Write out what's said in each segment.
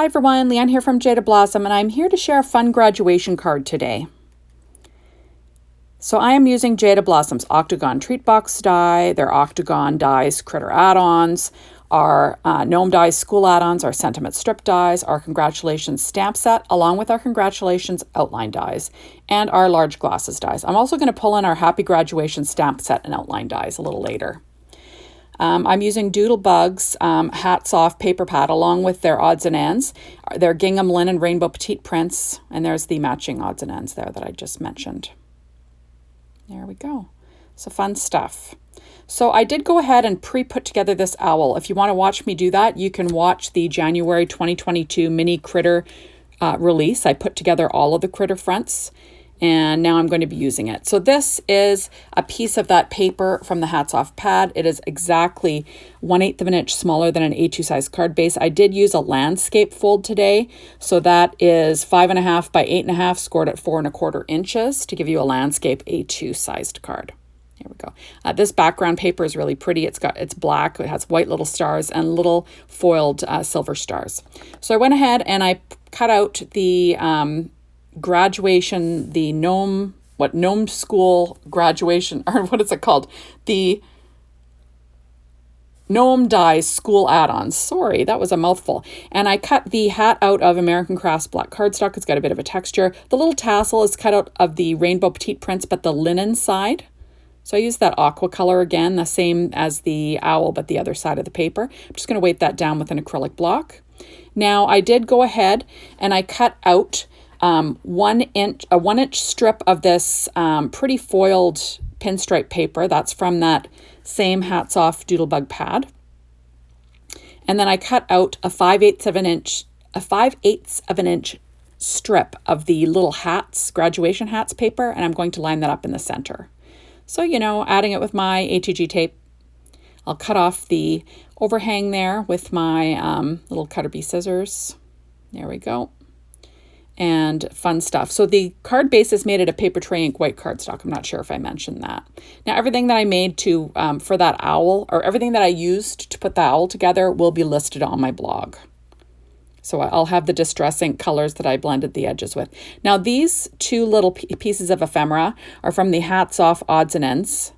Hi everyone, Leanne here from Jaded, and I'm here to share a fun graduation card today. So I am using Jaded Blossom's Octagon Treat Box die, their Octagon dies Critter Add Ons, our Gnome dies School Add Ons, our Sentiment Strip dies, our Congratulations stamp set, along with our Congratulations outline dies, and our Large Glasses dies. I'm also going to pull in our Happy Graduation stamp set and outline dies a little later. I'm using Doodlebug's Hats Off paper pad along with their odds and ends, their gingham linen rainbow petite prints, and there's the matching odds and ends there that I just mentioned. There we go. So fun stuff. So I did go ahead and pre-put together this owl. If you want to watch me do that, you can watch the January 2022 mini critter release. I put together all of the critter fronts, and now I'm going to be using it. So this is a piece of that paper from the Hats Off pad. It is exactly 1/8 of an inch smaller than an A2 size card base. I did use a landscape fold today. So that is 5.5 by 8.5 scored at 4.25 inches to give you a landscape A2 sized card. Here we go. This background paper is really pretty. It's black. It has white little stars and little foiled silver stars. So I went ahead and I cut out the graduation, the Gnome school graduation, or what is it called? The Gnome dies School Add Ons. Sorry, that was a mouthful. And I cut the hat out of American Crafts black cardstock. It's got a bit of a texture. The little tassel is cut out of the rainbow petite prints, but the linen side. So I used that aqua color again, the same as the owl, but the other side of the paper. I'm just going to weight that down with an acrylic block. Now I did go ahead and I cut out a 1 inch strip of this pretty foiled pinstripe paper. That's from that same Hats Off Doodlebug pad. And then I cut out a 5/8 of an inch strip of the little hats, graduation hats paper, and I'm going to line that up in the center. So, adding it with my ATG tape, I'll cut off the overhang there with my little cutter bee scissors. There we go. And fun stuff. So the card base is made out of paper tray ink white cardstock. I'm not sure if I mentioned that. Now everything that I made to for that owl, or everything that I used to put the owl together, will be listed on my blog. So I'll have the Distress ink colors that I blended the edges with. Now these two little pieces of ephemera are from the Hats Off Odds and Ends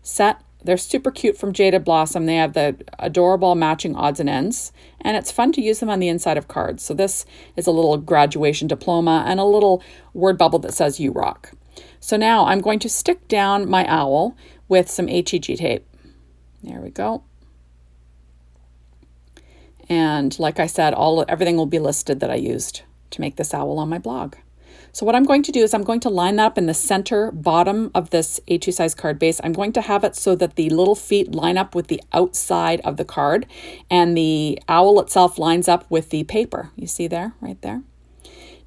set. They're super cute from Jaded Blossom. They have the adorable matching odds and ends, and it's fun to use them on the inside of cards. So this is a little graduation diploma and a little word bubble that says "You rock." So now I'm going to stick down my owl with some HEG tape. There we go. And like I said, everything will be listed that I used to make this owl on my blog. So what I'm going to do is I'm going to line that up in the center bottom of this A2 size card base. I'm going to have it so that the little feet line up with the outside of the card and the owl itself lines up with the paper. You see there, right there?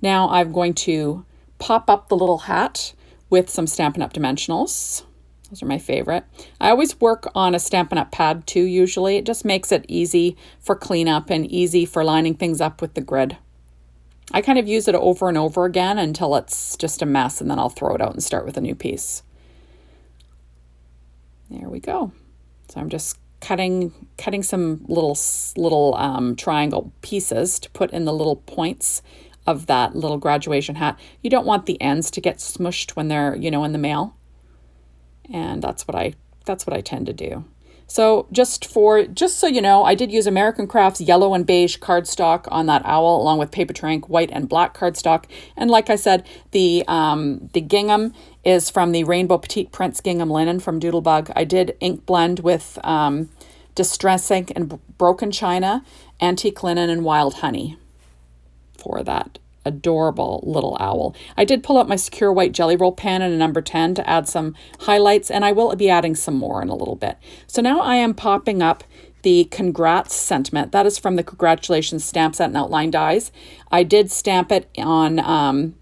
Now I'm going to pop up the little hat with some Stampin' Up! Dimensionals. Those are my favorite. I always work on a Stampin' Up! Pad too, usually. It just makes it easy for cleanup and easy for lining things up with the grid. I kind of use it over and over again until it's just a mess, and then I'll throw it out and start with a new piece. There we go. So I'm just cutting some little triangle pieces to put in the little points of that little graduation hat. You don't want the ends to get smushed when they're, in the mail. And that's what I tend to do. So just so you know, I did use American Crafts yellow and beige cardstock on that owl, along with paper tray ink white and black cardstock. And like I said, the gingham is from the Rainbow Petite Prints gingham linen from Doodlebug. I did ink blend with Distress ink and Broken China, Antique Linen, and Wild Honey for that adorable little owl. I did pull out my secure white jelly roll pen in a number 10 to add some highlights, and I will be adding some more in a little bit. So now I am popping up the Congrats sentiment. That is from the Congratulations stamp set and outline dies. I did stamp it on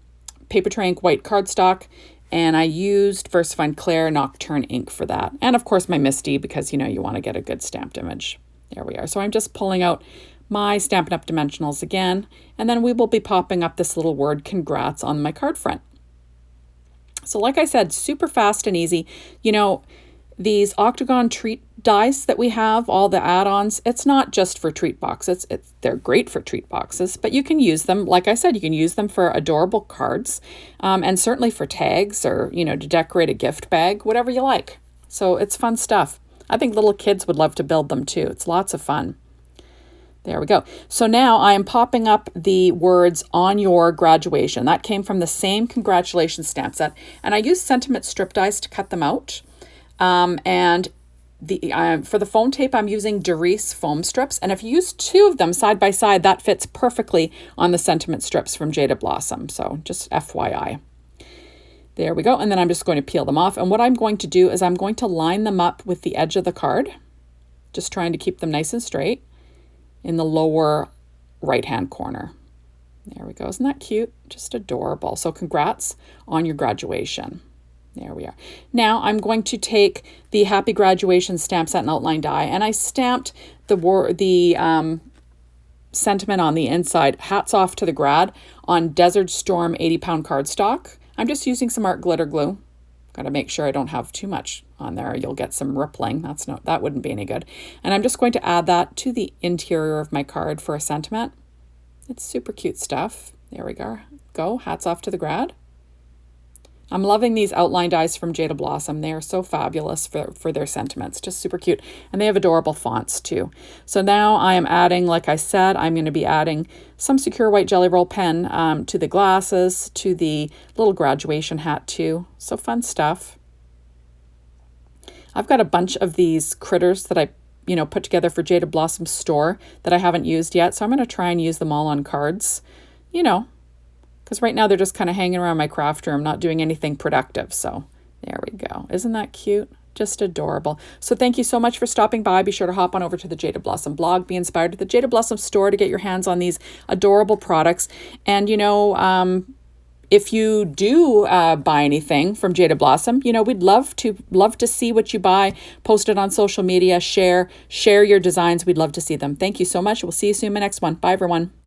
paper tray ink white cardstock, and I used VersaFine Claire Nocturne ink for that. And of course my Misty, because you want to get a good stamped image. There we are. So I'm just pulling out my Stampin' Up! Dimensionals again, and then we will be popping up this little word Congrats on my card front. So like I said, super fast and easy. These Octagon Treat dice that we have, all the add-ons, it's not just for treat boxes. They're great for treat boxes, but you can use them, like I said, you can use them for adorable cards, and certainly for tags or, to decorate a gift bag, whatever you like. So it's fun stuff. I think little kids would love to build them too. It's lots of fun. There we go. So now I am popping up the words on your graduation. That came from the same congratulations stamp set. And I used sentiment strip dies to cut them out. And for the foam tape, I'm using Doris foam strips. And if you use 2 of them side by side, that fits perfectly on the sentiment strips from Jaded Blossom. So just FYI. There we go. And then I'm just going to peel them off. And what I'm going to do is I'm going to line them up with the edge of the card. Just trying to keep them nice and straight in the lower right-hand corner. There we go. Isn't that cute? Just adorable. So congrats on your graduation. There we are. Now I'm going to take the Happy Graduation stamp set and outline die, and I stamped the sentiment on the inside, hats off to the grad, on Desert Storm 80-pound cardstock. I'm just using some art glitter glue. Got to make sure I don't have too much on there. You'll get some rippling. That wouldn't be any good. And I'm just going to add that to the interior of my card for a sentiment. It's super cute stuff. There we go. Hats off to the grad. I'm loving these outline dies from Jaded Blossom. They are so fabulous for their sentiments. Just super cute. And they have adorable fonts too. So now I am adding, like I said, I'm going to be adding some secure white jelly roll pen to the glasses, to the little graduation hat too. So fun stuff. I've got a bunch of these critters that I put together for Jaded Blossom store that I haven't used yet. So I'm going to try and use them all on cards, because right now they're just kind of hanging around my craft room, not doing anything productive. So there we go. Isn't that cute? Just adorable. So thank you so much for stopping by. Be sure to hop on over to the Jaded Blossom blog. Be inspired at the Jaded Blossom store to get your hands on these adorable products. And, if you do buy anything from Jaded Blossom, we'd love to see what you buy. Post it on social media. Share your designs. We'd love to see them. Thank you so much. We'll see you soon in my next one. Bye, everyone.